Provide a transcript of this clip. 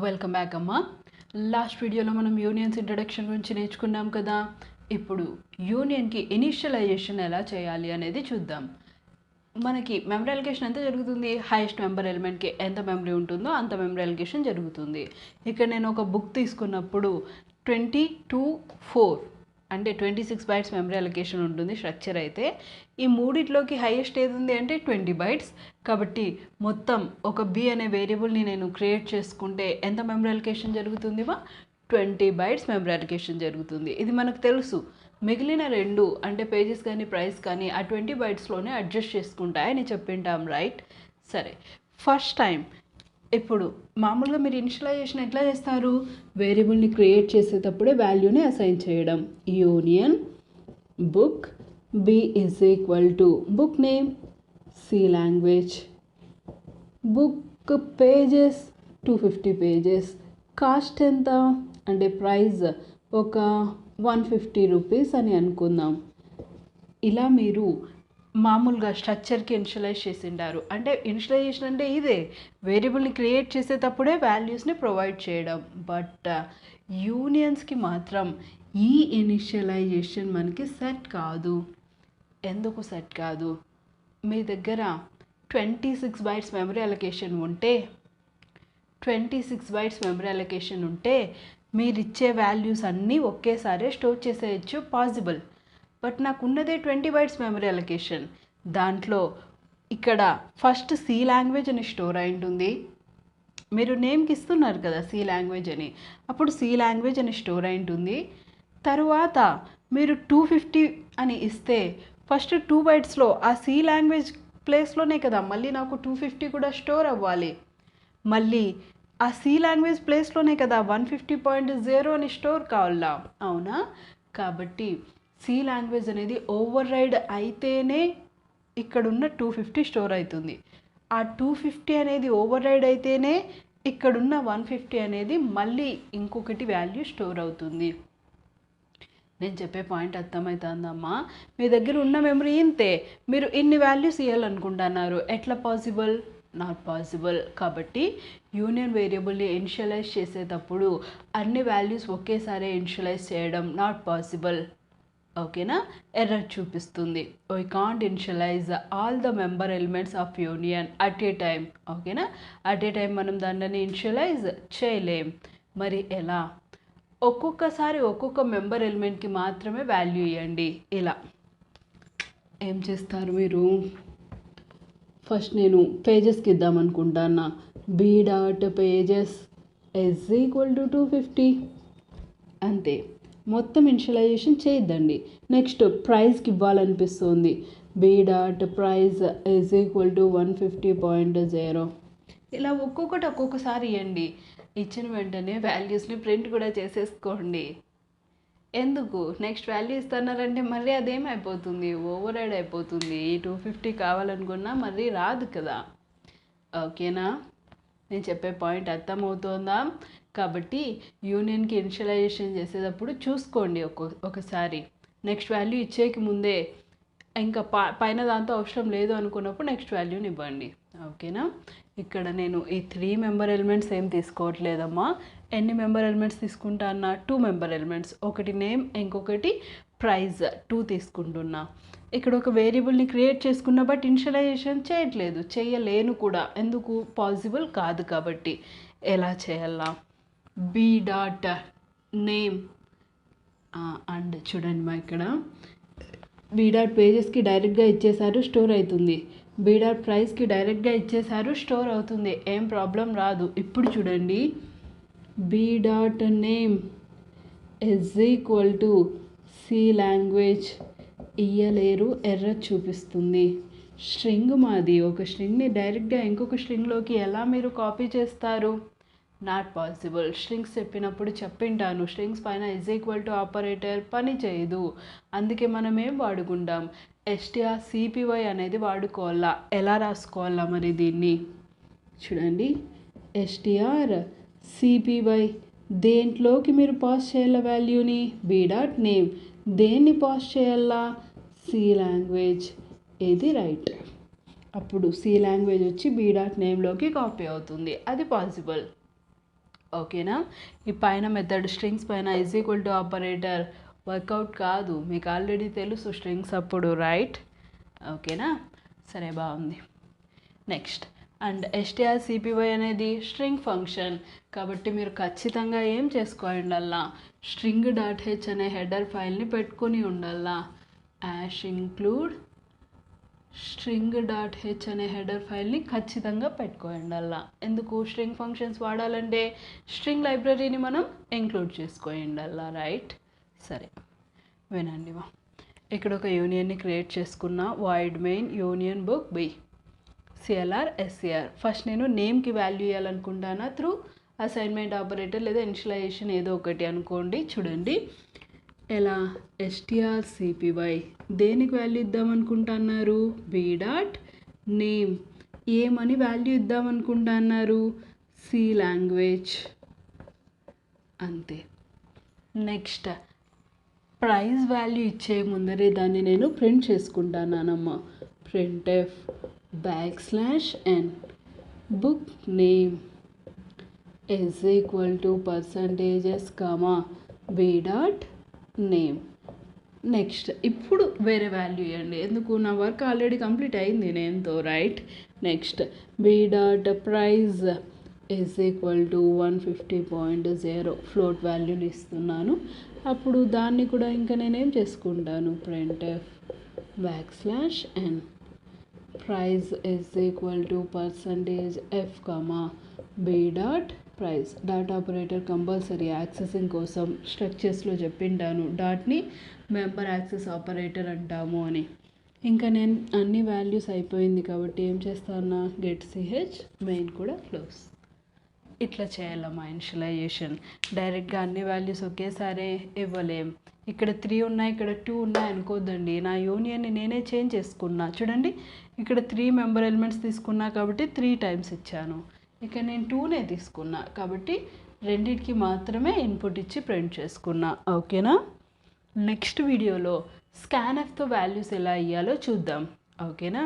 Welcome back అమ్మా. Last వీడియోలో మనం యూనియన్స్ ఇంట్రడక్షన్ గురించి నేర్చుకున్నాం కదా. ఇప్పుడు యూనియన్కి ఇనిషియలైజేషన్ ఎలా చేయాలి అనేది చూద్దాం. మనకి మెమరీ అలికేషన్ ఎంత జరుగుతుంది? హైయెస్ట్ మెంబర్ ఎలిమెంట్కి ఎంత మెమరీ ఉంటుందో అంత మెమరీ అలికేషన్ జరుగుతుంది. ఇక్కడ నేను ఒక బుక్ తీసుకున్నప్పుడు 22 అంటే 26 బైట్స్ మెమరీ అలికేషన్ ఉంటుంది స్ట్రక్చర్ అయితే. ఈ మూడిట్లోకి హైయెస్ట్ ఏది ఉంది అంటే 20 బైట్స్. కాబట్టి మొత్తం ఒక బి అనే వేరియబుల్ని నేను క్రియేట్ చేసుకుంటే ఎంత మెమరీ అలికేషన్ జరుగుతుందివా? 20 బైట్స్ మెమరీ అలికేషన్ జరుగుతుంది. ఇది మనకు తెలుసు. మిగిలిన రెండు అంటే పేజెస్ కానీ ప్రైస్ కానీ ఆ 20 బైట్స్లోనే అడ్జస్ట్ చేసుకుంటాయని చెప్పింటాం, రైట్? సరే, ఫస్ట్ టైం ఇప్పుడు మామూలుగా మీరు ఇనిషియలైజేషన్ ఎట్లా చేస్తారు? వేరియబుల్ని క్రియేట్ చేసేటప్పుడే వాల్యూని అసైన్ చేయడం. Union book b is equal to book name C language, book pages 250 pages, cost ఎంత అంటే ప్రైస్ ఒక 150 రూపీస్ అని అనుకుందాం. ఇలా మీరు మామూలుగా స్ట్రక్చర్కి ఇనిషియలైజ్ చేసిండారు. అంటే ఇనిషియలైజేషన్ అంటే ఇదే, వేరియబుల్ని క్రియేట్ చేసేటప్పుడే వాల్యూస్ని ప్రొవైడ్ చేయడం. బట్ యూనియన్స్కి మాత్రం ఈ ఇనిషియలైజేషన్ మనకి సెట్ కాదు. ఎందుకు సెట్ కాదు? మీ దగ్గర 26 బైట్స్ మెమరీ అలొకేషన్ ఉంటే 26 బైట్స్ మెమరీ అలొకేషన్ ఉంటే మీరు ఇచ్చే వాల్యూస్ అన్నీ ఒకేసారి స్టోర్ చేసేయచ్చు, పాసిబుల్. బట్ నాకు ఉన్నదే 20 బైట్స్ మెమరీ అలొకేషన్. దాంట్లో ఇక్కడ ఫస్ట్ సి లాంగ్వేజ్ అని స్టోర్ అయి ఉంటుంది. మీరు నేమ్కి ఇస్తున్నారు కదా సి లాంగ్వేజ్ అని, అప్పుడు సి లాంగ్వేజ్ అని స్టోర్ అయి ఉంటుంది. తరువాత మీరు 250 అని ఇస్తే ఫస్ట్ 2 బైట్స్లో ఆ సి లాంగ్వేజ్ ప్లేస్లోనే కదా మళ్ళీ నాకు 250 కూడా స్టోర్ అవ్వాలి. మళ్ళీ ఆ సి లాంగ్వేజ్ ప్లేస్లోనే కదా 150.0 అని స్టోర్ కావాలా, అవునా? కాబట్టి సి లాంగ్వేజ్ అనేది ఓవర్ రైడ్ అయితేనే ఇక్కడున్న 250 స్టోర్ అవుతుంది. ఆ 250 అనేది ఓవర్ రైడ్ అయితేనే ఇక్కడున్న 150 అనేది మళ్ళీ ఇంకొకటి వాల్యూ స్టోర్ అవుతుంది. నేను చెప్పే పాయింట్ అర్థమవుతుందమ్మా? మీ దగ్గర ఉన్న మెమరీ ఇంతే, మీరు ఇన్ని వాల్యూస్ ఇవ్వాలనుకుంటున్నారు. ఎట్లా పాసిబుల్? Not possible. కాబట్టి యూనియన్ వేరియబుల్ని ఇనిషియలైజ్ చేసేటప్పుడు అన్ని వాల్యూస్ ఒకేసారి ఇనిషియలైజ్ చేయడం నాట్ పాసిబుల్. ఓకేనా? ఎర్రర్ చూపిస్తుంది. We can't initialise all the member elements of union at a time. ఓకేనా? అట్ ఏ టైం మనం దాన్ని ఇనిషియలైజ్ చేయలేం. మరి ఎలా? ఒక్కొక్కసారి ఒక్కొక్క మెంబర్ ఎలిమెంట్కి మాత్రమే వాల్యూ ఇవ్వండి. ఇలా ఏం చేస్తారు మీరు? ఫస్ట్ నేను పేజెస్కి ఇద్దాం అనుకుంటాను. B dot pages is equal to 250. అంతే, మొత్తం ఇనిషియలైజేషన్ చేయొద్దండి. నెక్స్ట్ ప్రైస్కి ఇవ్వాలనిపిస్తుంది. B dot price is equal to 150.0. ఇలా ఒక్కొక్కసారి ఇవ్వండి. ఇచ్చిన వెంటనే వాల్యూస్ని ప్రింట్ కూడా చేసేసుకోండి. ఎందుకు? నెక్స్ట్ వాల్యూ ఇస్తున్నారంటే మళ్ళీ అదేమైపోతుంది, ఓవర్ రైడ్ అయిపోతుంది. 250 కావాలనుకున్నా మళ్ళీ రాదు కదా. ఓకేనా? నేను చెప్పే పాయింట్ అర్థమవుతుందా? కాబట్టి యూనియన్కి ఇనిషియలైజేషన్ చేసేటప్పుడు చూసుకోండి ఒకసారి. నెక్స్ట్ వాల్యూ ఇచ్చేకి ముందే ఇంకా పైన దాంతో అవసరం లేదు అనుకున్నప్పుడు నెక్స్ట్ వాల్యూని ఇవ్వండి. ఓకేనా? ఇక్కడ నేను ఈ 3 మెంబర్ ఎలిమెంట్స్ ఏం తీసుకోవట్లేదమ్మా. ఎన్ని మెంబర్ ఎలిమెంట్స్ తీసుకుంటా అన్న? 2 మెంబర్ ఎలిమెంట్స్, ఒకటి నేమ్ ఇంకొకటి ప్రైజ్, 2 తీసుకుంటున్నా. ఇక్కడ ఒక వేరియబుల్ని క్రియేట్ చేసుకున్నా బట్ ఇనిషియలైజేషన్ చేయలేను కూడా. ఎందుకు? పాసిబుల్ కాదు. కాబట్టి ఎలా చేయాలా? బి డాట్ నేమ్ అండ్ చూడండి మా ఇక్కడ బి డాట్ పేజెస్కి డైరెక్ట్గా ఇచ్చేసారు, స్టోర్ అవుతుంది. బి డాట్ ప్రైస్కి డైరెక్ట్గా ఇచ్చేసారు, స్టోర్ అవుతుంది. ఏం ప్రాబ్లం రాదు. ఇప్పుడు చూడండి, B dot name is equal to C language ఇయ్యలేరు, ఎర్రర్ చూపిస్తుంది. స్ట్రింగ్ మాది. ఒక స్ట్రింగ్ని డైరెక్ట్గా ఇంకొక స్ట్రింగ్లోకి ఎలా మీరు కాపీ చేస్తారు? Not possible. స్ట్రింగ్స్ చెప్పినప్పుడు చెప్పింటాను, స్ట్రింగ్స్ పైన ఈజ్ ఈక్వల్ టు ఆపరేటర్ పని చేయదు. అందుకే మనం ఏం వాడుకుంటాం? strcpy అనేది వాడుకోవాలా. ఎలా రాసుకోవాలా మరి దీన్ని? చూడండి, strcpy దేంట్లోకి మీరు పాస్ చేయాల వాల్యూని? B dot name. దేన్ని పాస్ చేయాలా? C language. ఇది రైట్. అప్పుడు సి లాంగ్వేజ్ వచ్చి బి డాట్ నేమ్లోకి కాపీ అవుతుంది. అది పాసిబుల్. ఓకేనా. ఈ పైన మెథడ్ స్ట్రింగ్స్ పైన is equal to operator work out కాదు, మీకు ఆల్రెడీ తెలుసు స్ట్రింగ్స్ అప్పుడు, రైట్. ఓకేనా, సరే బాగుంది. నెక్స్ట్ అండ్ strcpy అనేది స్ట్రింగ్ ఫంక్షన్ కాబట్టి మీరు ఖచ్చితంగా ఏం చేసుకోండల్లా, స్ట్రింగ్ డాట్ హెచ్ అనే హెడర్ ఫైల్ని పెట్టుకొని ఉండాలా. Ash include string dot H అనే హెడర్ ఫైల్ని ఖచ్చితంగా పెట్టుకోండల్లా. ఎందుకు స్ట్రింగ్ ఫంక్షన్స్ వాడాలంటే స్ట్రింగ్ లైబ్రరీని మనం ఇంక్లూడ్ చేసుకోండల్లా, రైట్. సరే వినండి మా, ఇక్కడ ఒక యూనియన్ని క్రియేట్ చేసుకున్న, void main union book b CLR SCR. First నేను నేమ్కి వాల్యూ ఇవ్వాలనుకుంటానా త్రూ అసైన్మెంట్ ఆపరేటర్ లేదా ఇనిషియలైజేషన్ ఏదో ఒకటి అనుకోండి. చూడండి ఎలా, strcpy దేనికి వాల్యూ ఇద్దామనుకుంటున్నారు, బి డాట్ నేమ్ ఏమని వాల్యూ ఇద్దామనుకుంటున్నారు, సి లాంగ్వేజ్, అంతే. నెక్స్ట్ ప్రైస్ వాల్యూ ఇచ్చే ముందరే దాన్ని నేను ప్రింట్ చేసుకుంటానమ్మా. printf \n book name is equal to percentages comma b dot name. Next ఇప్పుడు వేరే వాల్యూ ఇవ్వండి, ఎందుకు నా వర్క్ ఆల్రెడీ కంప్లీట్ అయింది నేమ్తో, right. Next b dot price is equal to 150.0 float వాల్యూని ఇస్తున్నాను. అప్పుడు దాన్ని కూడా ఇంకా నేనేం చేసుకుంటాను, printf \n price is equal to %f comma b dot price. Dot operator compulsory accessing కోసం స్ట్రక్చర్స్లో చెప్పింటాను, డాట్ని మెంబర్ యాక్సెస్ ఆపరేటర్ అంటాము అని. ఇంకా నేను అన్ని వాల్యూస్ అయిపోయింది కాబట్టి ఏం చేస్తాను, గెట్ ch మెయిన్ కూడా క్లోజ్. ఇట్లా చేయాలమ్మా ఇనిషియలైజేషన్. డైరెక్ట్గా అన్ని వాల్యూస్ ఒకేసారి ఇవ్వలేం. ఇక్కడ 3 ఉన్నాయి, ఇక్కడ 2 ఉన్నాయి అనుకోద్దండి. నా యూనియన్ని నేనే చేంజ్ చేసుకున్నా. చూడండి ఇక్కడ 3 మెంబర్ ఎలిమెంట్స్ తీసుకున్నా కాబట్టి 3 టైమ్స్ ఇచ్చాను. ఇక్కడ నేను 2నే తీసుకున్నా కాబట్టి రెండింటికి మాత్రమే ఇన్పుట్ ఇచ్చి ప్రింట్ చేసుకున్నా. ఓకేనా. నెక్స్ట్ వీడియోలో స్కాన్ఎఫ్తో వాల్యూస్ ఎలా ఇవ్వాలో చూద్దాం. ఓకేనా.